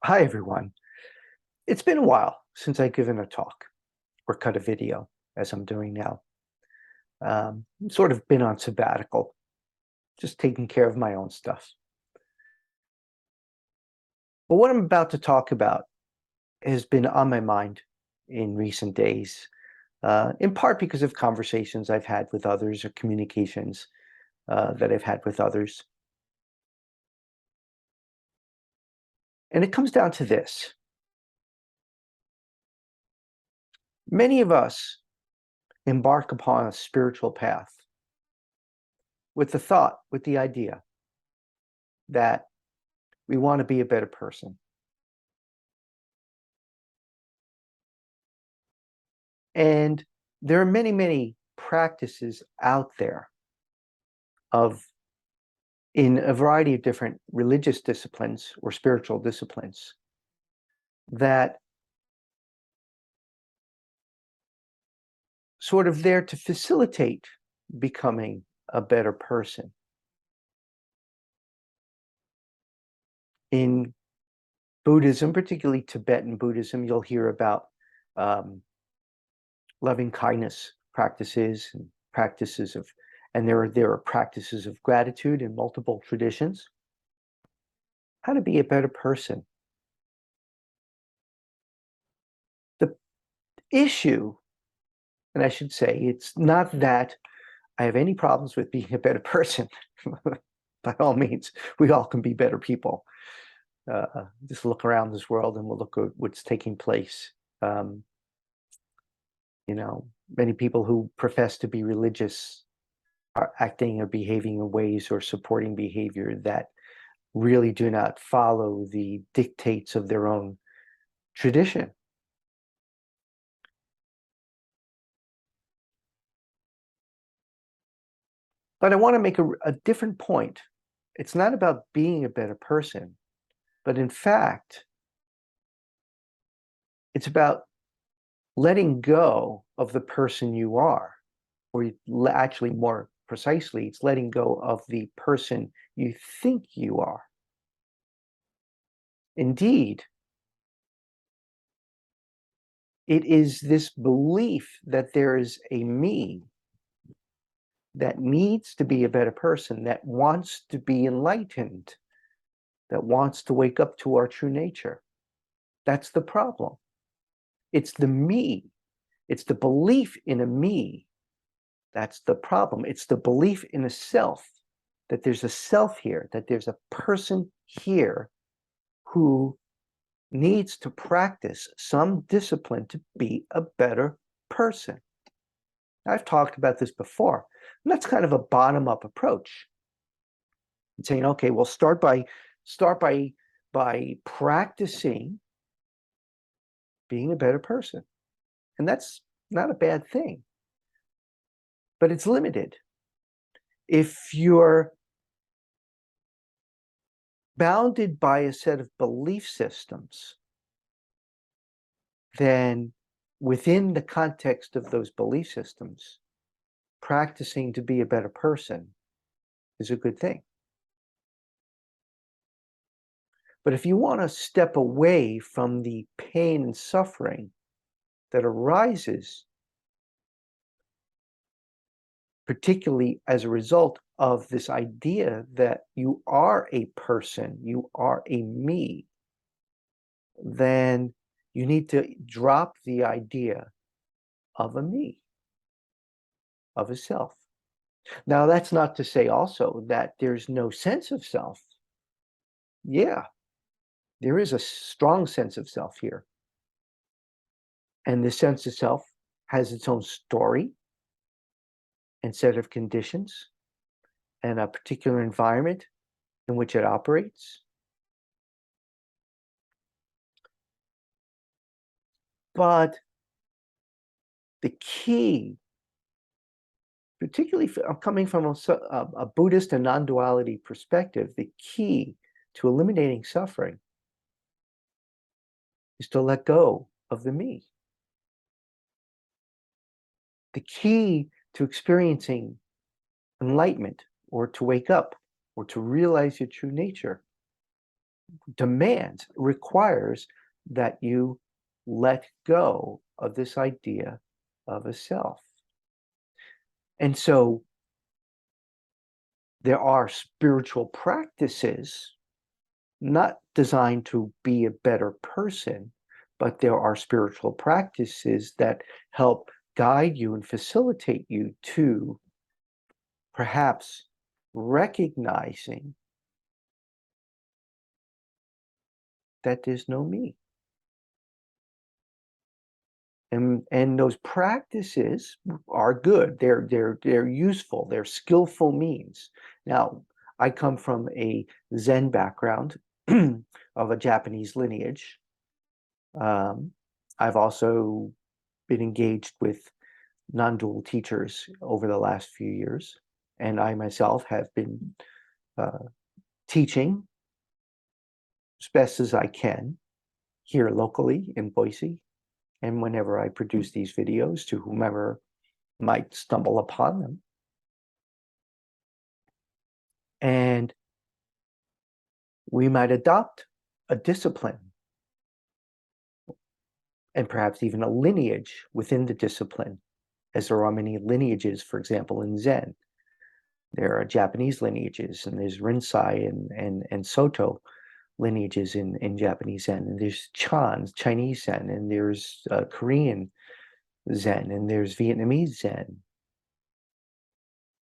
Hi, everyone. It's been a while since I've given a talk or cut a video, as I'm doing now. Sort of been on sabbatical, just taking care of my own stuff. But what I'm about to talk about has been on my mind in recent days, in part because of conversations I've had with others or communications that I've had with others. And it comes down to this. Many of us embark upon a spiritual path with the thought, with the idea that we want to be a better person. And there are many, many practices out there in a variety of different religious disciplines or spiritual disciplines that sort of there to facilitate becoming a better person. In Buddhism, particularly Tibetan Buddhism, you'll hear about loving kindness practices and there are practices of gratitude in multiple traditions. How to be a better person. The issue, and I should say, it's not that I have any problems with being a better person. By all means, we all can be better people. Just look around this world and we'll look at what's taking place. Many people who profess to be religious are acting or behaving in ways or supporting behavior that really do not follow the dictates of their own tradition. But I want to make a different point. It's not about being a better person, but in fact, it's about letting go of the person you are, or actually more precisely, it's letting go of the person you think you are. Indeed, it is this belief that there is a me that needs to be a better person, that wants to be enlightened, that wants to wake up to our true nature. That's the problem. It's the me. It's the belief in a me. That's the problem. It's the belief in a self, that there's a self here, that there's a person here who needs to practice some discipline to be a better person. I've talked about this before, and that's kind of a bottom-up approach. And saying, okay, well, start by practicing being a better person. And that's not a bad thing, but it's limited. If you're bounded by a set of belief systems, then within the context of those belief systems, practicing to be a better person is a good thing. But if you want to step away from the pain and suffering that arises, particularly as a result of this idea that you are a person, you are a me, then you need to drop the idea of a me, of a self. Now, that's not to say also that there's no sense of self. Yeah, there is a strong sense of self here. And this sense of self has its own story and set of conditions and a particular environment in which it operates. But the key, particularly coming from a Buddhist and non-duality perspective, the key to eliminating suffering is to let go of the me. The key to experiencing enlightenment or to wake up or to realize your true nature demands, requires that you let go of this idea of a self. And so there are spiritual practices not designed to be a better person, but there are spiritual practices that help guide you and facilitate you to perhaps recognizing that there's no me. And those practices are good. They're useful. They're skillful means. Now, I come from a Zen background of a Japanese lineage. I've also been engaged with non-dual teachers over the last few years, and I myself have been teaching as best as I can here locally in Boise. And whenever I produce these videos to whomever might stumble upon them. And we might adopt a discipline and perhaps even a lineage within the discipline, as there are many lineages, for example, in Zen. There are Japanese lineages, and there's Rinzai and Soto lineages in Japanese Zen, and there's Chinese Zen, and there's Korean Zen, and there's Vietnamese Zen.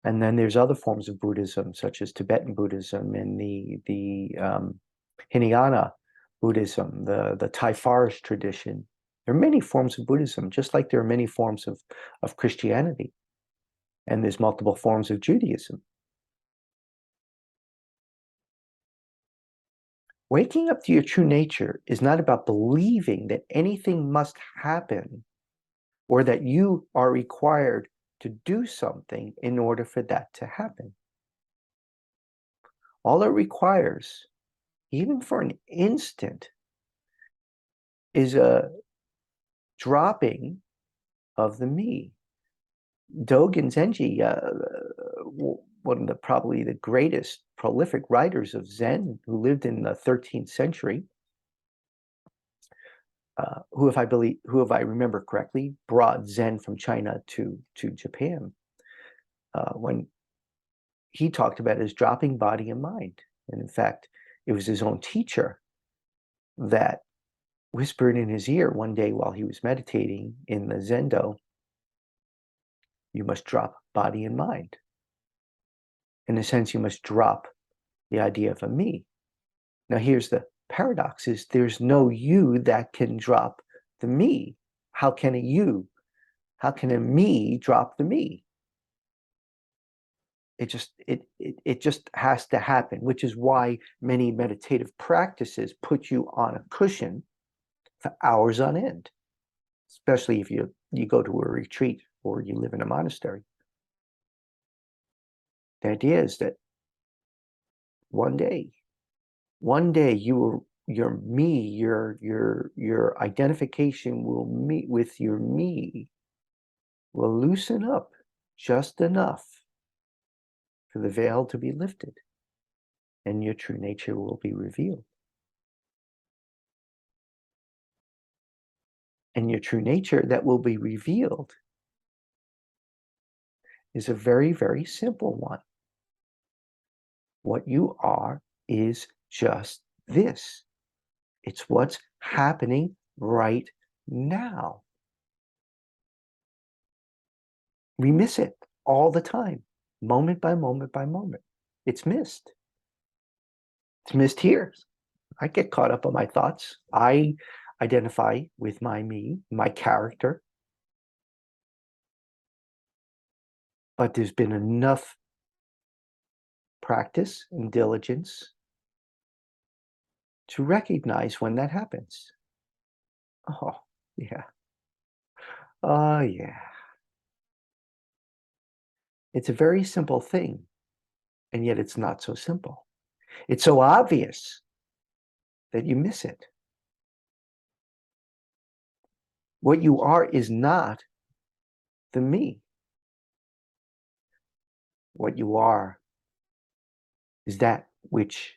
And then there's other forms of Buddhism, such as Tibetan Buddhism and the Hinayana Buddhism, the Thai forest tradition. There are many forms of Buddhism, just like there are many forms of Christianity. And there's multiple forms of Judaism. Waking up to your true nature is not about believing that anything must happen or that you are required to do something in order for that to happen. All it requires, even for an instant, is a dropping of the me. Dogen Zenji, one of the probably the greatest prolific writers of Zen, who lived in the 13th century, who, if I remember correctly, brought Zen from China to Japan. When he talked about his dropping body and mind, and in fact, it was his own teacher that whispered in his ear one day while he was meditating in the Zendo, "You must drop body and mind." In a sense, you must drop the idea of a me. Now, here's the paradox: is there's no you that can drop the me. How can a me drop the me? It just has to happen, which is why many meditative practices put you on a cushion for hours on end, especially if you go to a retreat or you live in a monastery. The idea is that one day your me, your identification will meet with your me, will loosen up just enough for the veil to be lifted, and your true nature will be revealed. And your true nature that will be revealed is a very, very simple one. What you are is just this. It's what's happening right now. We miss it all the time, moment by moment by moment. It's missed. It's missed here. I get caught up on my thoughts. I identify with my me, my character. But there's been enough practice and diligence to recognize when that happens. Oh, yeah. Oh, yeah. It's a very simple thing, and yet it's not so simple. It's so obvious that you miss it. What you are is not the me. What you are is that which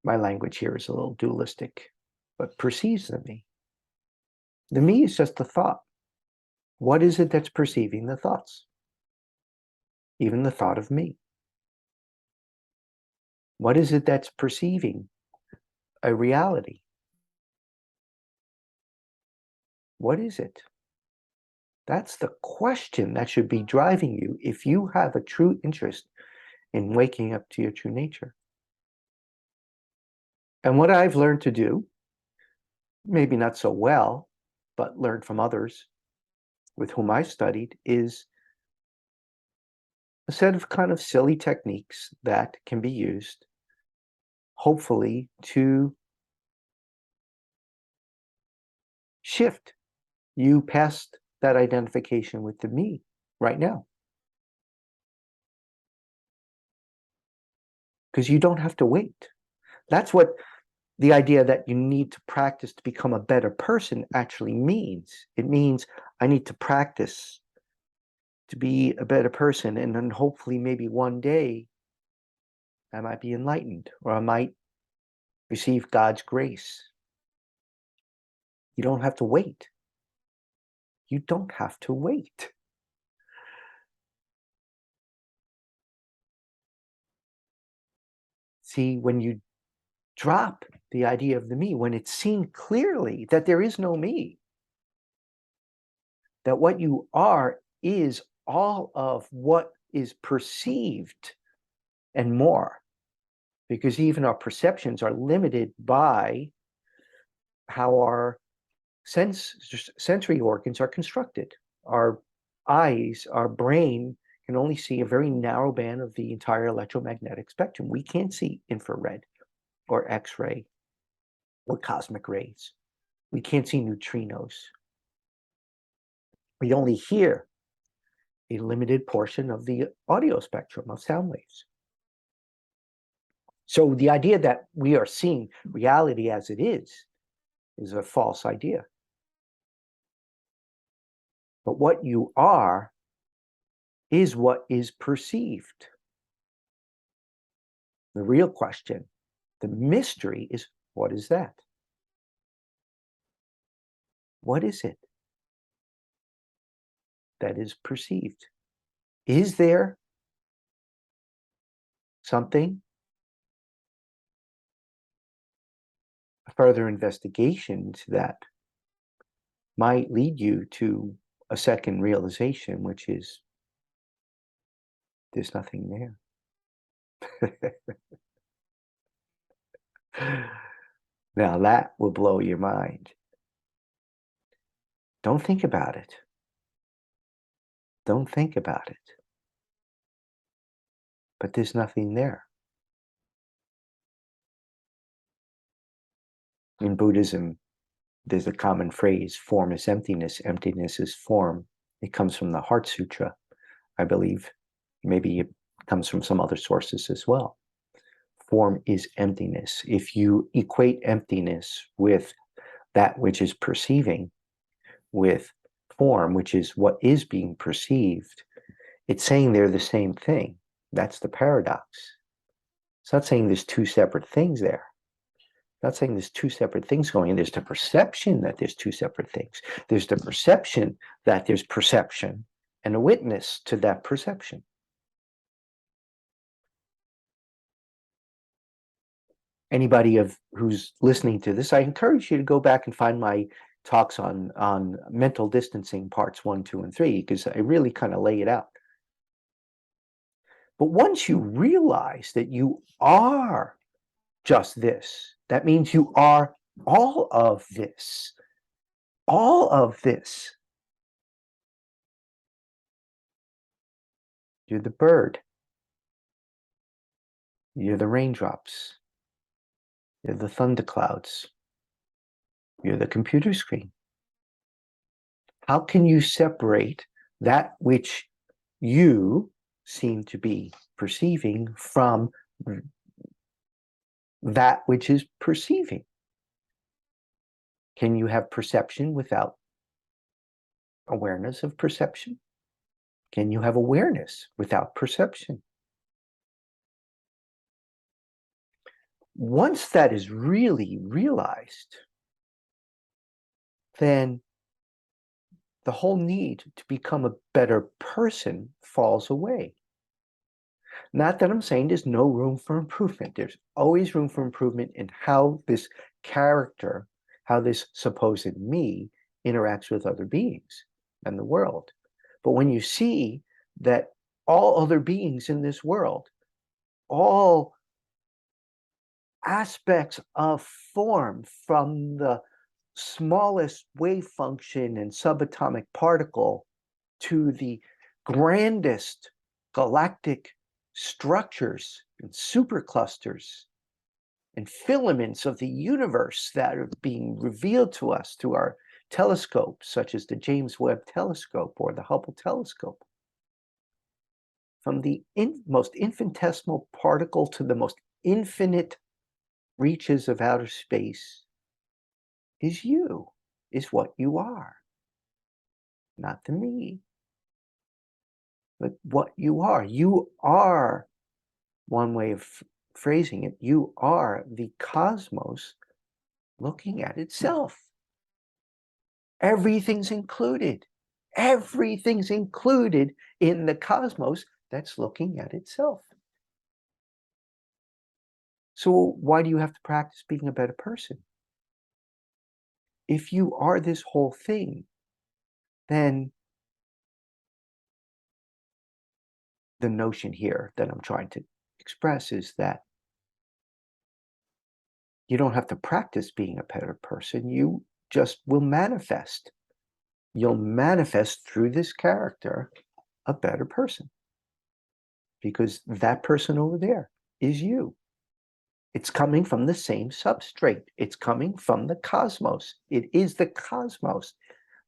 My language here is a little dualistic, but perceives the me. The me is just a thought. What is it that's perceiving the thoughts? Even the thought of me. What is it that's perceiving a reality? What is it? That's the question that should be driving you if you have a true interest in waking up to your true nature. And what I've learned to do, maybe not so well, but learned from others with whom I studied, is a set of kind of silly techniques that can be used, hopefully, to shift you past that identification with the me right now. Because you don't have to wait. That's what the idea that you need to practice to become a better person actually means. It means I need to practice to be a better person, and then hopefully maybe one day I might be enlightened, or I might receive God's grace. You don't have to wait. You don't have to wait. See, when you drop the idea of the me, when it's seen clearly that there is no me, that what you are is all of what is perceived and more, because even our perceptions are limited by how our sensory organs are constructed. Our eyes, our brain can only see a very narrow band of the entire electromagnetic spectrum. We can't see infrared or X-ray or cosmic rays. We can't see neutrinos. We only hear a limited portion of the audio spectrum of sound waves. So the idea that we are seeing reality as it is a false idea. But what you are is what is perceived. The real question, the mystery is, what is that? What is it that is perceived? Is there something? A further investigation into that might lead you to a second realization, which is there's nothing there. Now that will blow your mind. Don't think about it. Don't think about it. But there's nothing there. In Buddhism, there's a common phrase, form is emptiness, emptiness is form. It comes from the Heart Sutra, I believe. Maybe it comes from some other sources as well. Form is emptiness. If you equate emptiness with that which is perceiving, with form, which is what is being perceived, it's saying they're the same thing. That's the paradox. It's not saying there's two separate things there. It's not saying there's two separate things going on. There's the perception that there's two separate things. There's the perception that there's perception and a witness to that perception. Anybody who's listening to this, I encourage you to go back and find my talks on mental distancing parts 1, 2, and 3, because I really kind of lay it out. But once you realize that you are just this, that means you are all of this. All of this. You're the bird. You're the raindrops. You're the thunderclouds. You're the computer screen. How can you separate that which you seem to be perceiving from that which is perceiving? Can you have perception without awareness of perception? Can you have awareness without perception? Once that is really realized, then the whole need to become a better person falls away. Not that I'm saying there's no room for improvement. There's always room for improvement in how this character, how this supposed me interacts with other beings and the world. But when you see that all other beings in this world, all aspects of form, from the smallest wave function and subatomic particle to the grandest galactic structures and superclusters and filaments of the universe that are being revealed to us through our telescopes, such as the James Webb Telescope or the Hubble Telescope. From the most infinitesimal particle to the most infinite reaches of outer space is you, is what you are. Not the me, but what you are. You are, one way of phrasing it, you are the cosmos looking at itself. Everything's included. Everything's included in the cosmos that's looking at itself. So why do you have to practice being a better person? If you are this whole thing, then the notion here that I'm trying to express is that you don't have to practice being a better person. You just will manifest. You'll manifest through this character a better person, because that person over there is you. It's coming from the same substrate. It's coming from the cosmos. It is the cosmos.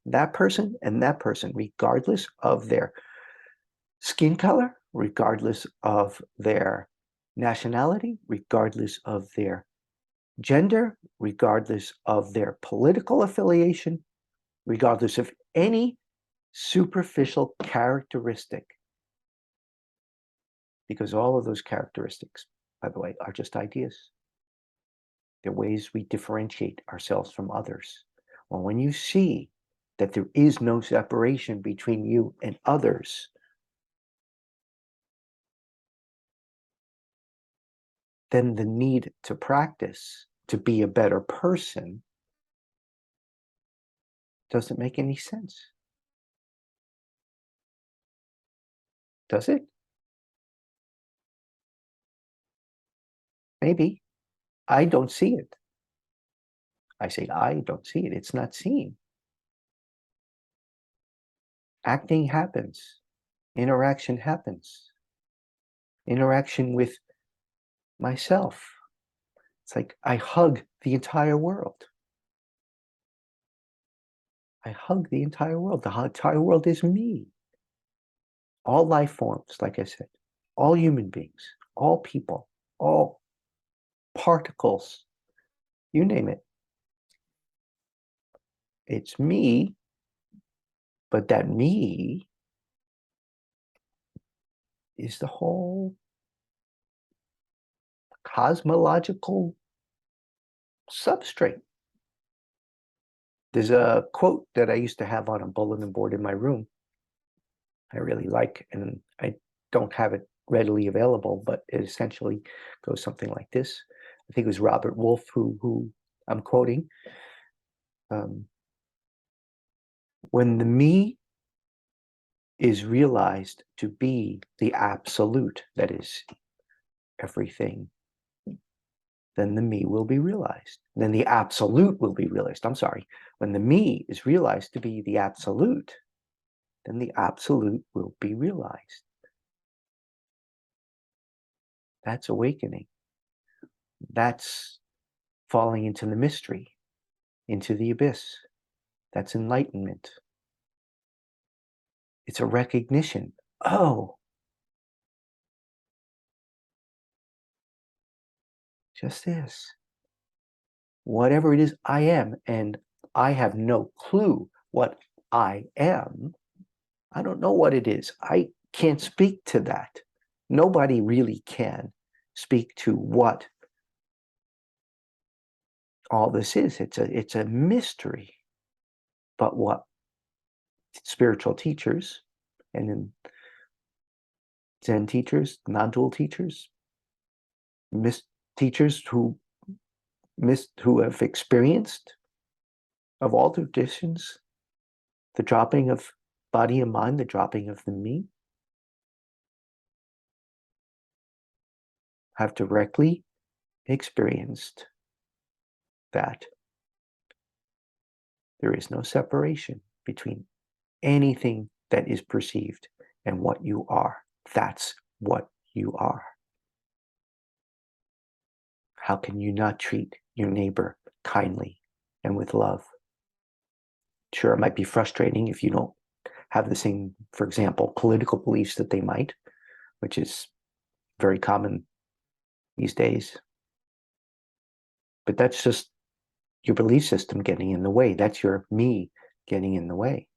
That person and that person, regardless of their skin color, regardless of their nationality, regardless of their gender, regardless of their political affiliation, regardless of any superficial characteristic, because all of those characteristics, by the way, are just ideas. They're ways we differentiate ourselves from others. Well, when you see that there is no separation between you and others, then the need to practice to be a better person doesn't make any sense. Does it? Maybe. I don't see it. I say I don't see it. It's not seen. Acting happens. Interaction happens. Interaction with myself. It's like I hug the entire world. I hug the entire world. The entire world is me. All life forms, like I said, all human beings, all people, all particles, you name it. It's me, but that me is the whole cosmological substrate. There's a quote that I used to have on a bulletin board in my room I really like, and I don't have it readily available, but it essentially goes something like this. I think it was Robert Wolff who I'm quoting. When the me is realized to be the absolute, that is everything, then the me will be realized. Then the absolute will be realized. I'm sorry. When the me is realized to be the absolute, then the absolute will be realized. That's awakening. That's falling into the mystery, into the abyss. That's enlightenment. It's a recognition. Oh, just this. Whatever it is I am, and I have no clue what I am. I don't know what it is. I can't speak to that. Nobody really can speak to what all this is. It's a mystery. But what spiritual teachers and then Zen teachers, non-dual teachers, teachers who have experienced of all traditions, the dropping of body and mind, the dropping of the me, have directly experienced that there is no separation between anything that is perceived and what you are. That's what you are. How can you not treat your neighbor kindly and with love? Sure, it might be frustrating if you don't have the same, for example, political beliefs that they might, which is very common these days. But that's just your belief system getting in the way. That's your me getting in the way.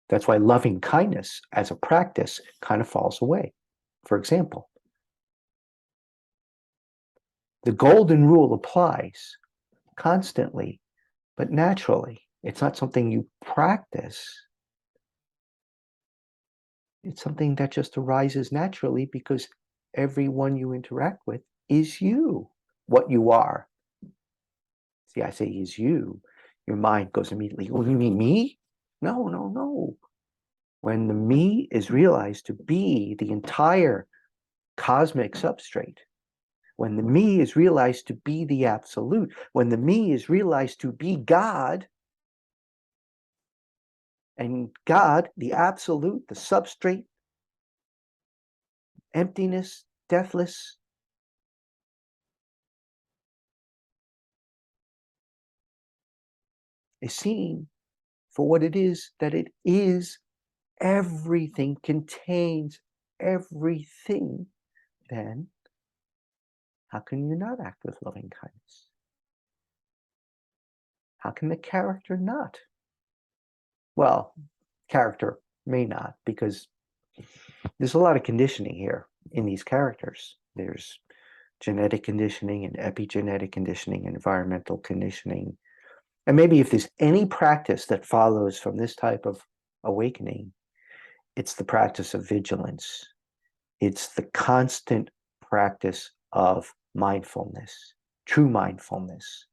That's why loving kindness as a practice kind of falls away. For example, the golden rule applies constantly, but naturally. It's not something you practice. It's something that just arises naturally because everyone you interact with is you, what you are. See, I say is you. Your mind goes immediately, oh, you mean me? No, no, no. When the me is realized to be the entire cosmic substrate, when the me is realized to be the absolute, when the me is realized to be God, and God, the absolute, the substrate, emptiness, deathless, is seen for what it is, that it is everything, contains everything, then how can you not act with loving kindness? How can the character not? Well, character may not, because there's a lot of conditioning here in these characters. There's genetic conditioning and epigenetic conditioning, environmental conditioning. And maybe if there's any practice that follows from this type of awakening, it's the practice of vigilance. It's the constant practice of mindfulness, true mindfulness.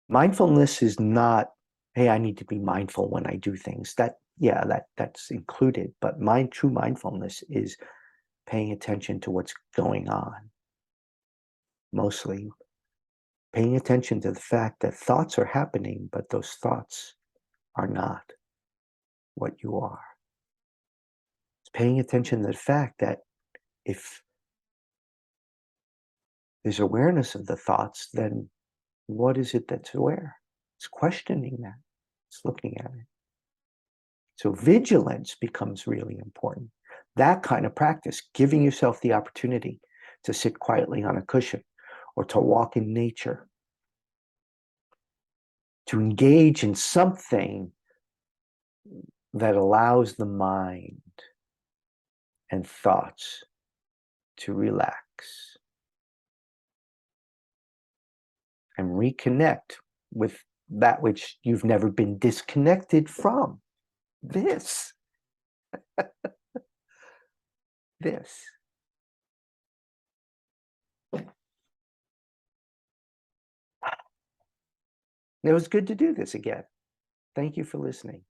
Mindfulness is not, hey, I need to be mindful when I do things. That's included, but true mindfulness is paying attention to what's going on. Mostly paying attention to the fact that thoughts are happening, but those thoughts are not what you are. It's paying attention to the fact that if there's awareness of the thoughts, then what is it that's aware? It's questioning that. It's looking at it. So vigilance becomes really important. That kind of practice, giving yourself the opportunity to sit quietly on a cushion or to walk in nature, to engage in something that allows the mind and thoughts to relax and reconnect with that which you've never been disconnected from. This. It was good to do this again. Thank you for listening.